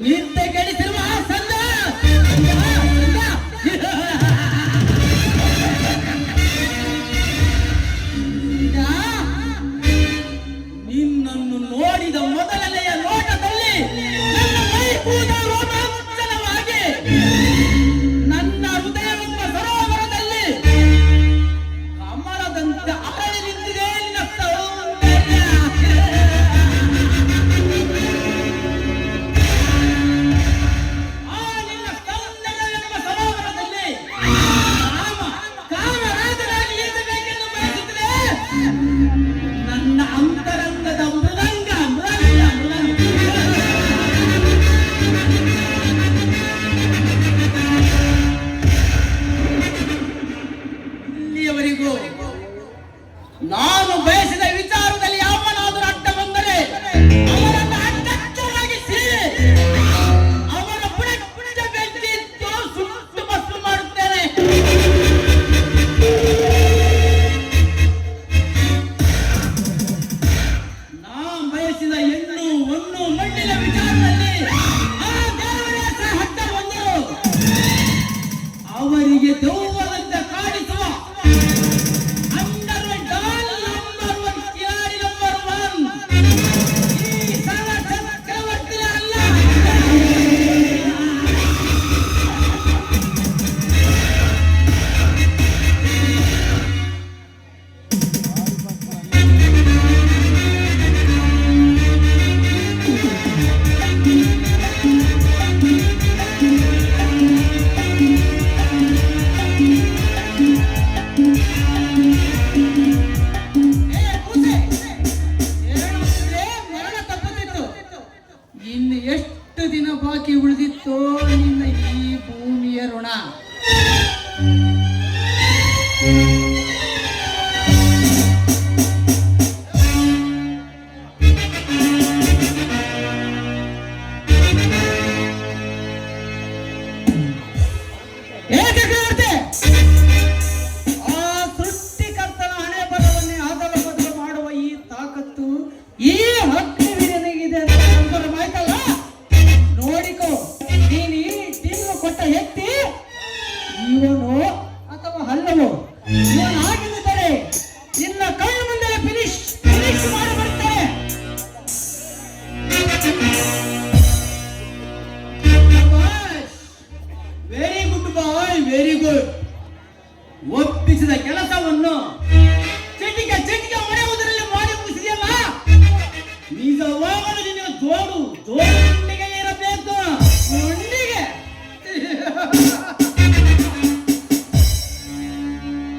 ನಿದ್ದೆ ಕೆಡಿಸಿರುವ ಸಂದ ನಿನ್ನನ್ನು ನೋಡಿದ ಮೊದಲನೆಯ ನೋಟದಲ್ಲಿ ನನ್ನ ಮೈ ಕೂದ ರೋಮಾಂಚನವಾಗಿ ನನ್ನ ಹೃದಯವೆಂಬ ಸರೋವರದಲ್ಲಿ ಕಮಲದಂತೆ ಅರಳಿ ನಿಂತಿದೆ ನಿನ್ನ ಸೌಂದರ್ಯ. ಆ ನಿನ್ನ ಸೌಂದರ್ಯವೆಂಬ ಸರೋವರದಲ್ಲಿ ಕಾಮರಾಜನಾಗಿ ಈಜಬೇಕೆಂದು ಬಯಸುತ್ತಿದೆ ನನ್ನ ಅಂತರಂಗದ ಮೃದಂಗ ಮೃದಂಗ ಮೃದಂಗ. ಇಲ್ಲಿಯವರೆಗೂ ನಾನು ಬಯಸಿದ ವಿಚಾರದಲ್ಲಿ ಯಾವನಾದರೂ ಅಡ್ಡ ಬಂದರೆ ಅವರನ್ನು ಅಡ್ಡಚ್ಚರಾಗಿಸಿ ಅವರ ಪುಟ್ಟ ಬೆಂಕಿತ್ತು ಸುಟ್ಟು ಬಸ್ತು ಮಾಡುತ್ತೇನೆ. ನಾ ಬಯಸಿದ ಹೆಣ್ಣು ಹೊನ್ನು ಮಣ್ಣಿನ ವಿಚಾರದಲ್ಲಿ ಆ ದೇವರೇ ಸಹ ಅಡ್ಡ ಬಂದರು ಅವರಿಗೆ ದೆವ್ವದಂತೆ ಕಾಣಿಸುವ under doll number 1 Kiladi number 1 ಈ ಸಲ ಚಕ್ರವರ್ತಿನ ಅಲ್ಲ. ಇನ್ನು ಎಷ್ಟು ದಿನ ಬಾಕಿ ಉಳಿದಿತ್ತೋ ನಿನ್ನ ಈ ಭೂಮಿಯ ಋಣ. ಚಕ್ರವರ್ತಿ, ಆ ಸೃಷ್ಟಿಕರ್ತನ ಹಣೆ ಬರವನ್ನೇ ಅದಲ ಬದಲು ಮಾಡುವ ಈ ತಾಕತ್ತು ಈ ಅಗ್ನಿವೀರನಿಗಿದೆ ಅಂತ ಸಂಭ್ರಮಾಯ್ತಲ್ಲ. ನೋಡಿಕೋ, ನೀನು ಈ ಟೀಮ್ನು ಕೊಟ್ಟ ವ್ಯಕ್ತಿ ಇವನು ಅಥವಾ ಅಲ್ಲವೋ ಇವನು ಆಗಿದ್ದರೆ ನಿನ್ನ ಕಣ್ಣು ಮುಂದೆ ಫಿನಿಶ್ ಮಾಡಿ ಬರ್ತಾರೆ. ವೆರಿ ಗುಡ್ ಬಾಯ್, ವೆರಿ ಗುಡ್. ಒಪ್ಪಿಸಿದ ಕೆಲಸವನ್ನು ಚಿಟಿಕೆ ಚಿಟಿಕೆ ಹೊಡೆಯುವುದರಲ್ಲಿ ಮಾಡಿ ಮುಗಿಸಿದೆಯಲ್ಲ. ನಿಜವಾಗಲೂ ನಿನ್ನ ಜೋಡು ಜೋಡಿಗೆ ಇರಬೇಕು. ಜೋಡಿಗೆ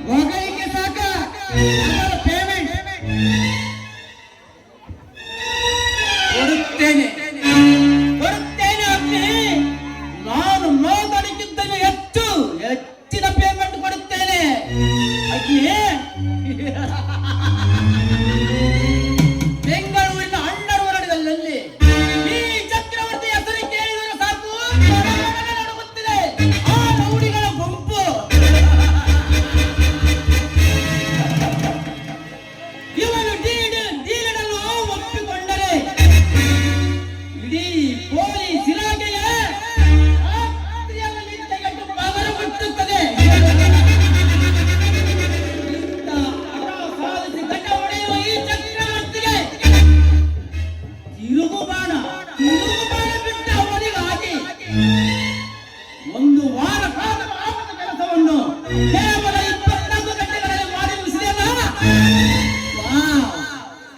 ಹೊಗಳಿಕೆ ಸಾಕ, ಅದರ ಪೇಮೆಂಟ್ ಕೊಡುತ್ತೇನೆ ಕೊಡುತ್ತೇನೆ ಅಪ್ಪಿ. ನಾನು ಮಾತಾಡಿಕ್ಕಿಂತಲೂ ಹೆಚ್ಚಿನ ಪೇಮೆಂಟ್ ಕೊಡುತ್ತೇನೆ ಅಕ್ಕಿ. ಬೆಂಗಳೂರಿನ ಅಂಡರ್ ವರ್ಲ್ಡ್‌ನಲ್ಲಿ ಈ ಚಕ್ರವರ್ತಿ ಹೆಸರು ಕೇಳಿದರೆ ಸಾಕು ನಡುಗುತ್ತಿದೆ ಆ ರೌಡಿಗಳ ಗುಂಪು. ಇವನು ಡೀಲಿಡಲು ಒಪ್ಪಿಕೊಂಡರೆ ಇಡೀ ಪೊಲೀಸ್ ಇಲಾಖೆಗೆ ರಾತ್ರಿಯಲ್ಲಿ ತೆಗೆದು ಪವರ್ ಮುಟ್ಟುತ್ತದೆ. ಇಂಥ ಹಠ ಸಾಧಿಸಿ ಗಡ್ಡ ಹೊಡೆಯುವ ಈ ಚಕ್ರವರ್ತಿಗೆ ತಿರುಗುಬಾಣ ಬಿಟ್ಟ ಅವನಿಗಾಗಿ ಒಂದು ವಾರ ಕಾಲದ ಪಾಪದ ಕೆಲಸವನ್ನು ಕೇವಲ 24 ಗಂಟೆಗಳಲ್ಲಿ ಮಾಡಿ ಮುಗಿಸಿದೆಯಲ್ಲ. ವಾವ್,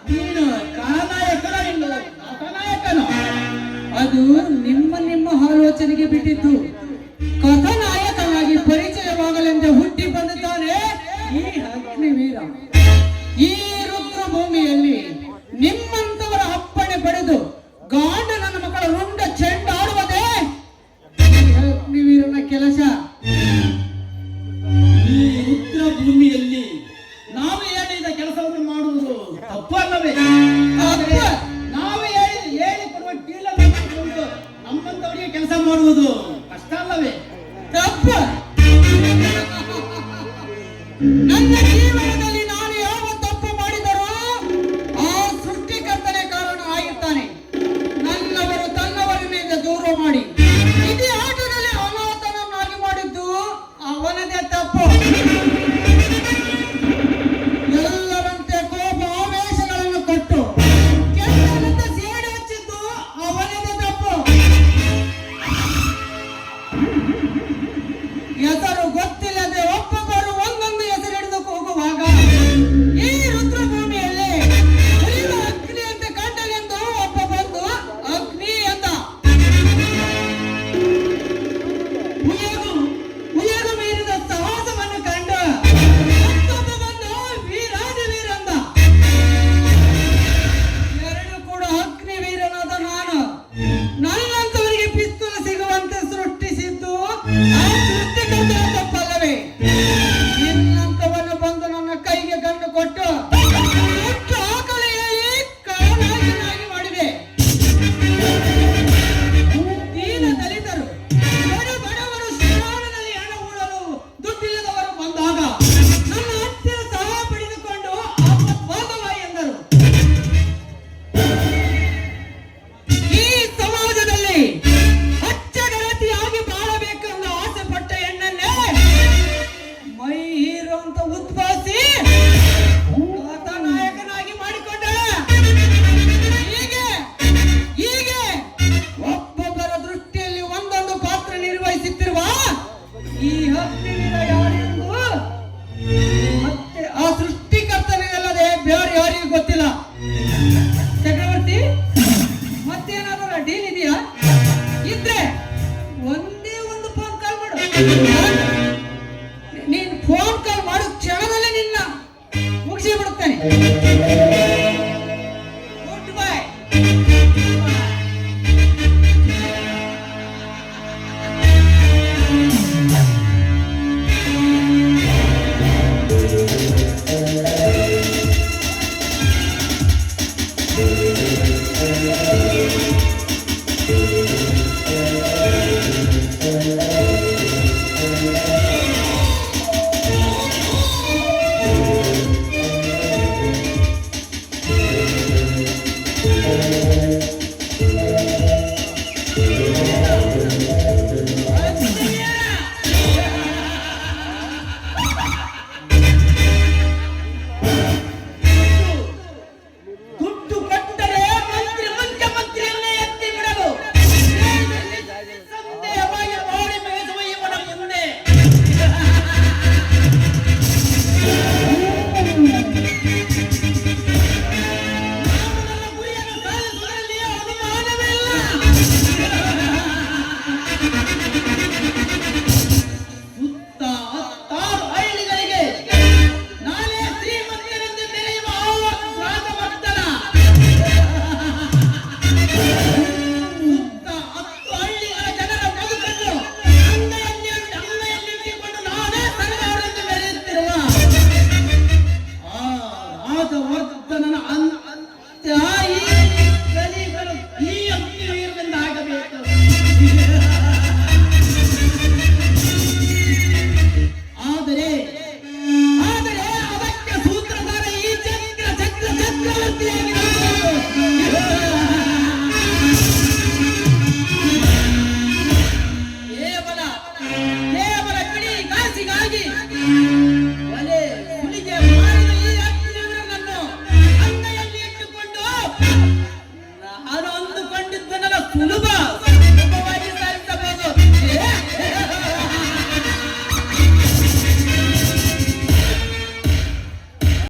ನೀನು ಖಳನಾಯಕನ ಇನ್ನು ಕಥಾನಾಯಕನು ಅದು ನಿಮ್ಮ ಆಲೋಚನೆಗೆ ಬಿಟ್ಟಿದ್ದು. ಕಥಾನಾಯಕನಾಗಿ ಪರಿಚಯವಾಗಲೆಂದು ಹುಟ್ಟಿ ಬಂದಿದ್ದಾನೆ ಈ ಅಗ್ನಿವೀರ. ಈ ರುದ್ರ ಭೂಮಿಯಲ್ಲಿ ನಿಮ್ಮಂತವರ ಅಪ್ಪಣೆ ಪಡೆದು ಗಾಂಡ ನನ್ನ ಮಕ್ಕಳ ರುಂಡ ಚೆಂಡಾಡುವುದೇ ಈ ಅಗ್ನಿವೀರನ ಕೆಲಸ. ಈ ರುದ್ರ ಭೂಮಿಯಲ್ಲಿ ನಾವು ಹೇಳಿದ ಕೆಲಸವನ್ನು ಮಾಡುವುದು ತಪ್ಪಲ್ಲವೇ? ನಾವು ಹೇಳಿಕೊಡುವ ಡೀಲನ್ನು ನಮ್ಮಂತವರಿಗೆ ಕೆಲಸ ಮಾಡುವುದು